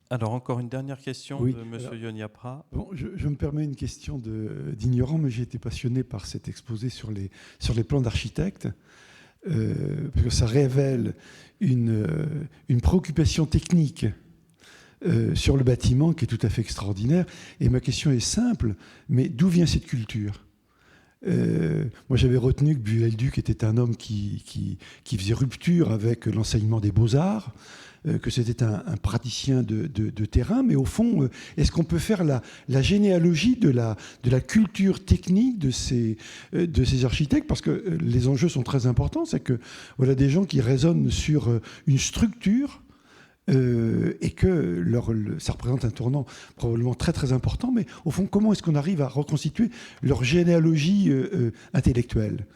Alors, encore une dernière question Oui, de Monsieur Yoniapra. bon, je me permets une question d'ignorant, mais j'ai été passionné par cet exposé sur les plans d'architectes, parce que ça révèle une préoccupation technique sur le bâtiment qui est tout à fait extraordinaire. Et ma question est simple, mais d'où vient cette culture? Moi, j'avais retenu que Viollet-le-Duc était un homme qui faisait rupture avec l'enseignement des beaux-arts, que c'était un praticien de terrain, mais au fond, est-ce qu'on peut faire la généalogie de la culture technique de ces architectes? Parce que les enjeux sont très importants, c'est que voilà des gens qui raisonnent sur une structure et que ça représente un tournant probablement très très important, mais au fond, comment est-ce qu'on arrive à reconstituer leur généalogie intellectuelle?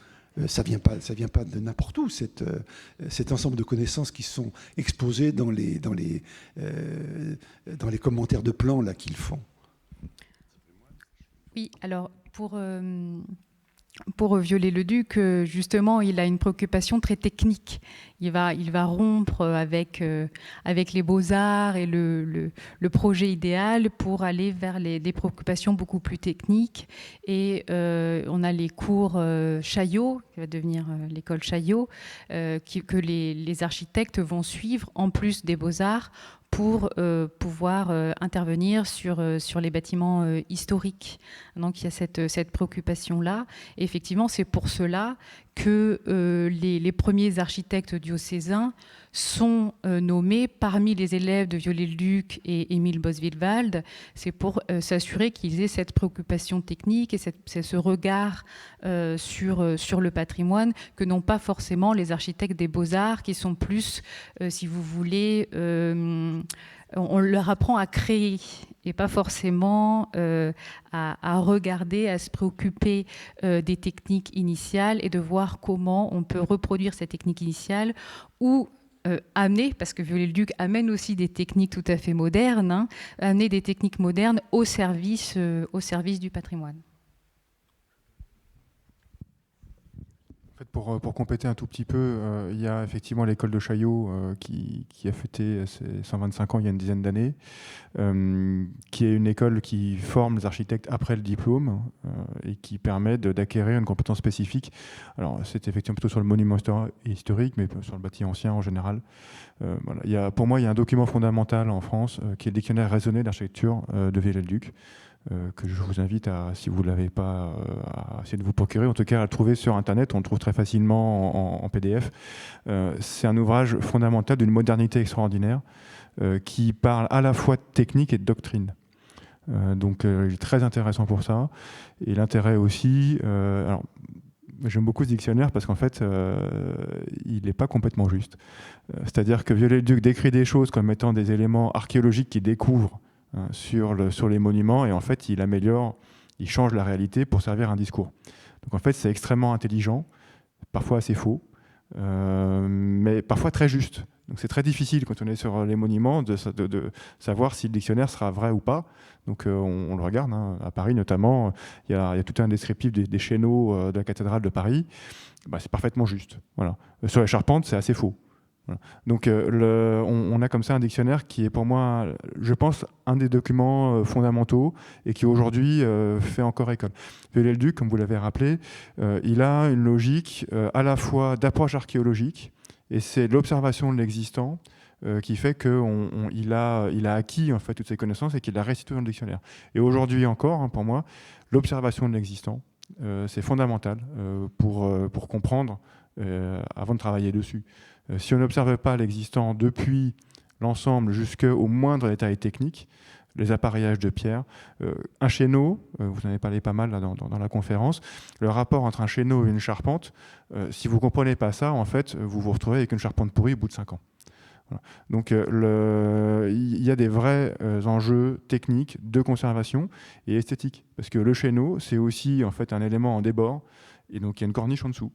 Ça vient pas de n'importe où, cet ensemble de connaissances qui sont exposées dans les commentaires de plans là qu'ils font. Oui, alors pour Viollet-le-Duc, justement, il a une préoccupation très technique. Il va rompre avec les beaux-arts et le projet idéal pour aller vers des préoccupations beaucoup plus techniques. Et on a les cours Chaillot, qui va devenir l'école Chaillot, que les architectes vont suivre en plus des beaux-arts pour pouvoir intervenir sur les bâtiments historiques. Donc il y a cette préoccupation-là. Et effectivement, c'est pour cela que les premiers architectes diocésains sont nommés parmi les élèves de Viollet-le-Duc et Émile Boswillwald. C'est pour s'assurer qu'ils aient cette préoccupation technique et ce regard sur le patrimoine que n'ont pas forcément les architectes des beaux-arts, qui sont plus, si vous voulez, on leur apprend à créer et pas forcément à regarder, à se préoccuper des techniques initiales et de voir comment on peut reproduire cette technique initiale ou amener, parce que Viollet-le-Duc amène aussi des techniques tout à fait modernes, hein, amener des techniques modernes au service du patrimoine. Pour compléter un tout petit peu, il y a effectivement l'école de Chaillot qui a fêté ses 125 ans il y a une dizaine d'années, qui est une école qui forme les architectes après le diplôme et qui permet d'acquérir une compétence spécifique. Alors c'est effectivement plutôt sur le monument historique, mais sur le bâti ancien en général. Voilà. Pour moi, il y a un document fondamental en France qui est le dictionnaire raisonné d'architecture de Viollet-le-Duc, que je vous invite à, si vous ne l'avez pas, à essayer de vous procurer, en tout cas à le trouver sur Internet, on le trouve très facilement en PDF. C'est un ouvrage fondamental d'une modernité extraordinaire qui parle à la fois de technique et de doctrine. Donc il est très intéressant pour ça. Et l'intérêt aussi, alors j'aime beaucoup ce dictionnaire parce qu'en fait, il n'est pas complètement juste. C'est-à-dire que Viollet-le-Duc décrit des choses comme étant des éléments archéologiques qu'il découvre sur les monuments, et en fait il améliore, il change la réalité pour servir un discours. Donc en fait c'est extrêmement intelligent, parfois assez faux, mais parfois très juste. Donc c'est très difficile quand on est sur les monuments de savoir si le dictionnaire sera vrai ou pas. Donc on le regarde, hein. À Paris notamment, il y a tout un descriptif des chéneaux de la cathédrale de Paris. Bah, c'est parfaitement juste. Voilà. Sur les charpentes, c'est assez faux. Voilà. Donc on a comme ça un dictionnaire qui est pour moi, je pense, un des documents fondamentaux et qui aujourd'hui fait encore école. Viollet-le-Duc, comme vous l'avez rappelé, il a une logique à la fois d'approche archéologique, et c'est l'observation de l'existant qui fait qu'il a acquis en fait toutes ces connaissances et qu'il a restitué dans le dictionnaire. Et aujourd'hui encore, hein, pour moi, l'observation de l'existant, c'est fondamental pour comprendre avant de travailler dessus. Si on n'observe pas l'existant depuis l'ensemble jusqu'au moindre détail technique, les appareillages de pierre, un chéneau, vous en avez parlé pas mal là, dans la conférence, le rapport entre un chéneau et une charpente, si vous ne comprenez pas ça, en fait, vous vous retrouvez avec une charpente pourrie au bout de 5 ans. Voilà. Donc il y a des vrais enjeux techniques de conservation et esthétiques, parce que le chéneau, c'est aussi en fait un élément en débord, et donc il y a une corniche en dessous.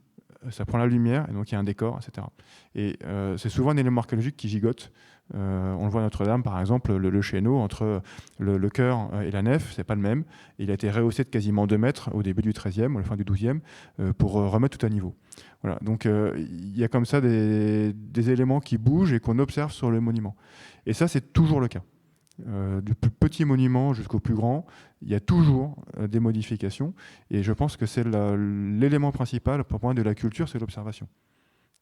Ça prend la lumière, et donc il y a un décor, etc. Et c'est souvent un élément archéologique qui gigote. On le voit à Notre-Dame, par exemple, le chéneau entre le chœur et la nef, c'est pas le même. Il a été rehaussé de quasiment 2 mètres au début du XIIIe, ou à la fin du XIIe, pour remettre tout à niveau. Voilà. Donc il y a comme ça des éléments qui bougent et qu'on observe sur le monument. Et ça, c'est toujours le cas. Du plus petit monument jusqu'au plus grand, il y a toujours des modifications. Et je pense que c'est l'élément principal pour moi de la culture, c'est l'observation.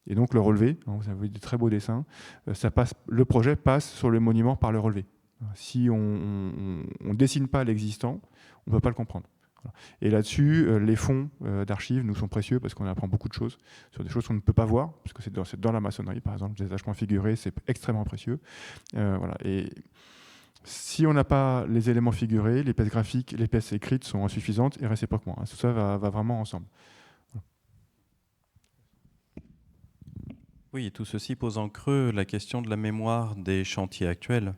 Et donc le relevé, hein, vous avez des très beaux dessins, le projet passe sur le monument par le relevé. Si on ne dessine pas l'existant, on ne peut pas le comprendre. Voilà. Et là-dessus, les fonds d'archives nous sont précieux parce qu'on apprend beaucoup de choses sur des choses qu'on ne peut pas voir, parce que c'est dans la maçonnerie, par exemple, le détachement figuré, c'est extrêmement précieux. Voilà. Et si on n'a pas les éléments figurés, les pièces graphiques, les pièces écrites sont insuffisantes et réciproquement. Tout ça va vraiment ensemble. Oui, et tout ceci pose en creux la question de la mémoire des chantiers actuels.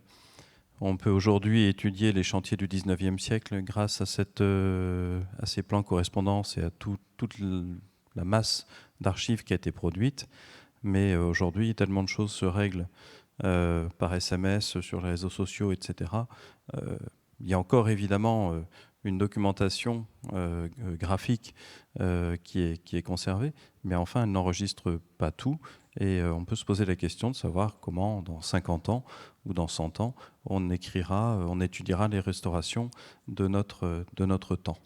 On peut aujourd'hui étudier les chantiers du 19e siècle grâce à ces plans correspondance et à toute la masse d'archives qui a été produite. Mais aujourd'hui, tellement de choses se règlent par SMS, sur les réseaux sociaux, etc. Il y a encore évidemment une documentation graphique qui est conservée, mais enfin, elle n'enregistre pas tout. Et on peut se poser la question de savoir comment, dans 50 ans ou dans 100 ans, on étudiera les restaurations de notre temps.